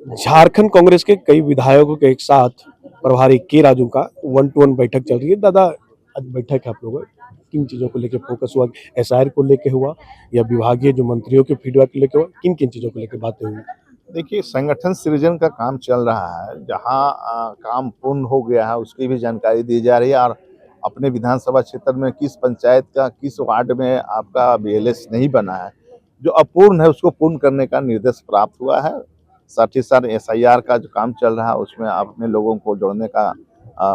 झारखंड कांग्रेस के कई विधायकों के एक साथ प्रभारी के राजू का 1-to-1 बैठक चल रही है। दादा, आज बैठक है आप लोगों की, किन चीजों को लेकर फोकस हुआ? एसआईआर को लेकर हुआ या विभागीय जो मंत्रियों के फीडबैक को लेकर हुआ? किन किन चीजों को लेकर बातें हुई? देखिए, संगठन सृजन का काम चल रहा है। जहाँ काम पूर्ण हो गया है उसकी भी जानकारी दी जा रही है, और अपने विधानसभा क्षेत्र में किस पंचायत का किस वार्ड में आपका बीएलएस नहीं बना है, जो अपूर्ण है उसको पूर्ण करने का निर्देश प्राप्त हुआ है। साथ ही साथ एसआईआर का जो काम चल रहा है उसमें अपने लोगों को जोड़ने का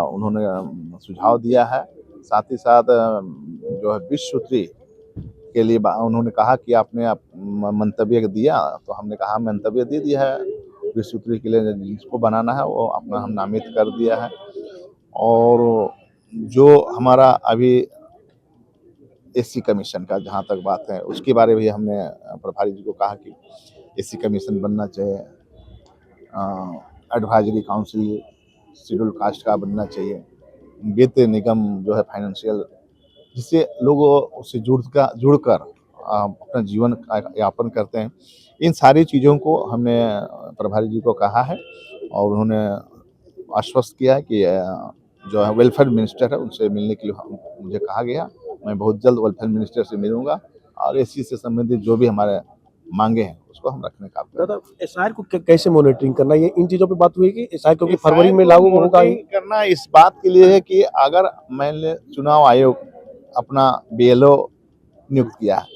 उन्होंने सुझाव दिया है। साथ ही साथ जो है विश्व के लिए उन्होंने कहा कि आपने मंतव्य दिया, तो हमने कहा मंतव्य दे दिया है। विश्व के लिए जिसको बनाना है वो अपना हम नामित कर दिया है। और जो हमारा अभी एससी कमीशन का जहाँ तक बात है उसके बारे में भी हमने प्रभारी जी को कहा कि एससी कमीशन बनना चाहिए, एडवाइजरी काउंसिल शेड्यूल कास्ट का बनना चाहिए, वित्त निगम जो है फाइनेंशियल, जिससे लोग उससे जुड़कर अपना जीवन यापन करते हैं। इन सारी चीज़ों को हमने प्रभारी जी को कहा है, और उन्होंने आश्वस्त किया है कि जो है वेलफेयर मिनिस्टर है उनसे मिलने के लिए मुझे कहा गया। मैं बहुत जल्द वेलफेयर मिनिस्टर से मिलूंगा, और इसी से संबंधित जो भी हमारे मांगे हैं उसको हम रखने का। दादा, एसआईआर को कैसे मॉनिटरिंग करना, ये इन चीजों पे बात हुई कि एसआईआर क्योंकि फरवरी में लागू होगा करना इस बात के लिए है कि अगर मैंने चुनाव आयोग अपना बीएलओ नियुक्त किया है,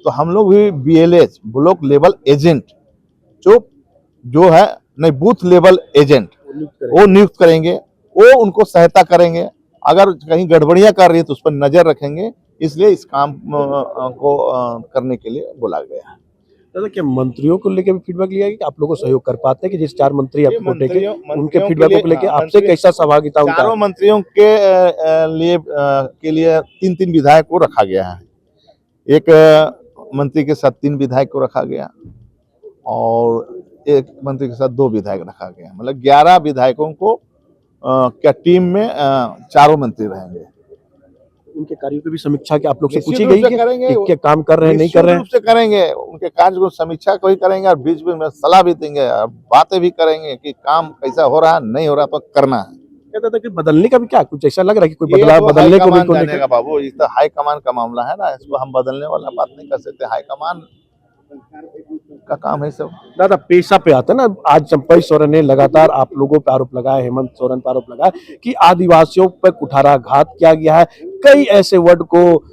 तो हम लोग भी बीएलएच ब्लॉक लेवल एजेंट जो है नहीं, बूथ लेवल एजेंट वो नियुक्त करेंगे। वो उनको सहायता करेंगे, अगर कहीं गड़बड़ियां कर रही है तो उस पर नजर रखेंगे। इसलिए इस काम को करने के लिए बोला गया है। दादा, क्या मंत्रियों को लेकर भी फीडबैक लिया कि आप लोगों को सहयोग कर पाते हैं कि जिस 4 मंत्री आपको टेके उनके फीडबैक को लेकर आपसे कैसा सहभागिता होता है? चारों मंत्रियों के लिए 3-3 विधायक को रखा गया है। एक मंत्री के साथ 3 विधायक को रखा गया, और एक मंत्री के साथ 2 विधायक रखा गया। मतलब 11 विधायकों को क्या टीम में 4 मंत्री रहेंगे। उनके कार्यों की भी समीक्षा की आप लोग से पूछी गई करेंगे, क्या काम कर रहे हैं नहीं कर रहे हैं? से करेंगे, उनके कार्य को समीक्षा को ही करेंगे, और बीच में सलाह भी देंगे और बातें भी करेंगे कि काम कैसा हो रहा है, नहीं हो रहा तो करना है। कहता था कि बदलने का भी क्या कुछ ऐसा लग रहा है कि कोई बदलाव बदलने को भी जानेगा बाबू, ये तो हाई कमान का मामला है ना, इसको हम बदलने वाला बात नहीं कर सकते। हाई कमान का काम है सब। दादा, पेशा पे आता है ना, आज चंपई सोरेन ने लगातार आप लोगों पर आरोप लगाया, हेमंत सोरेन पर आरोप लगाया कि आदिवासियों पर कुठाराघात किया गया है। कई ऐसे वर्ड को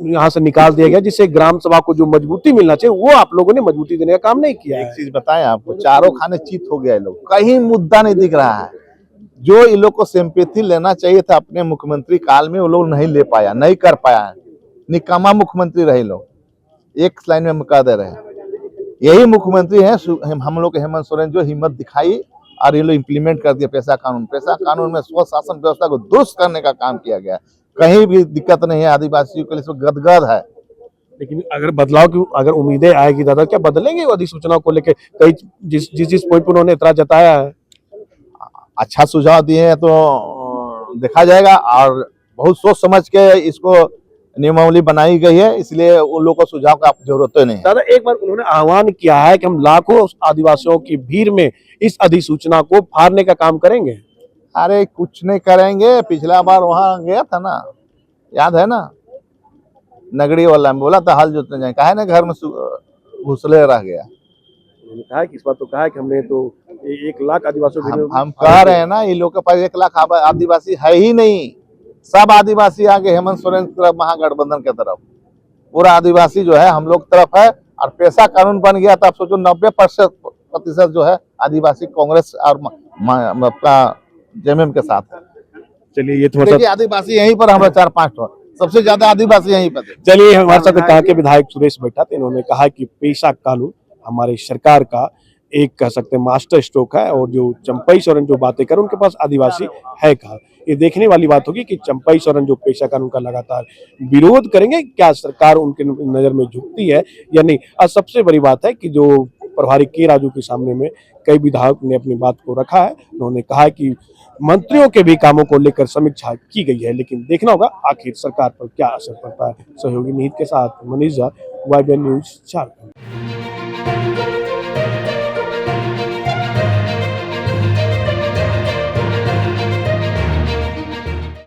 यहाँ से निकाल दिया गया जिससे ग्राम सभा को जो मजबूती मिलना चाहिए वो आप लोगों ने मजबूती देने का काम नहीं किया। एक चीज बताएं आपको, चारों खाने चित हो गया, लोग कहीं मुद्दा नहीं दिख रहा है। जो इन लोग को सिंपैथी लेना चाहिए था अपने मुख्यमंत्री काल में, वो लोग नहीं ले पाया, नहीं कर पाया। निकम्मा मुख्यमंत्री रहे लोग, एक लाइन में कह दे रहे हैं। यही मुख्यमंत्री है हम लोग के हेमंत सोरेन, जो हिम्मत दिखाई और ये लोग इम्प्लीमेंट कर दिया पेशा कानून में स्वशासन व्यवस्था को दुरुस्त करने का काम किया गया। कहीं भी दिक्कत नहीं है, आदिवासियों के लिए गदगद है। लेकिन अगर बदलाव की अगर उम्मीदें आएगी दादा, क्या बदलेंगे अधिसूचना को लेकर? कई जिस पॉइंट पर उन्होंने इतराज जताया है, अच्छा सुझाव दिए हैं तो देखा जाएगा, और बहुत सोच समझ के इसको नियमावली बनाई गई है, इसलिए उन लोगों को सुझाव का जरूरत नहीं है। दादा, एक बार उन्होंने आह्वान किया है कि हम लाखों आदिवासियों की भीड़ में इस अधिसूचना को फाड़ने का काम करेंगे। अरे कुछ नहीं करेंगे, पिछला बार वहां गया था ना, याद है ना, नगड़ी वाला में बोला था हल जोतने जाए, कहा ना घर में घुसले रह गया। कहा कि इस बार तो कहा कि हमने तो 1 लाख आदिवासियों हम कह रहे हैं ना, इन लोग के पास 1 लाख आदिवासी है ही नहीं। सब आदिवासी आगे हेमंत सोरेन की तरफ, महागठबंधन की तरफ, पूरा आदिवासी जो है हम लोग तरफ है। और पेशा कानून बन गया तो आप सोचो 90% जो है आदिवासी कांग्रेस और आपका जेएमएम के साथ है। चलिए, ये थोड़ा आदिवासी यहीं पर हमारे 4-5 सबसे ज्यादा आदिवासी यहीं पर। चलिए, हमारे साथ कहा के विधायक सुरेश बैठा थे, इन्होंने कहा कि पेशा कानून हमारी सरकार का एक कह सकते हैं मास्टर स्ट्रोक है, और जो चंपई सोरेन जो बातें कर उनके पास आदिवासी है कहा। ये देखने वाली बात होगी कि चंपई सोरेन जो पेशा कानून का लगातार विरोध करेंगे, क्या सरकार उनके नजर में झुकती है या नहीं। और सबसे बड़ी बात है कि जो प्रभारी के राजू के सामने में कई विधायकों ने अपनी बात को रखा है। उन्होंने कहा कि मंत्रियों के भी कामों को लेकर समीक्षा की गई है, लेकिन देखना होगा आखिर सरकार पर क्या असर पड़ता है। सहयोगी नीत के साथ मनीष झा, YBN न्यूज झारखंड।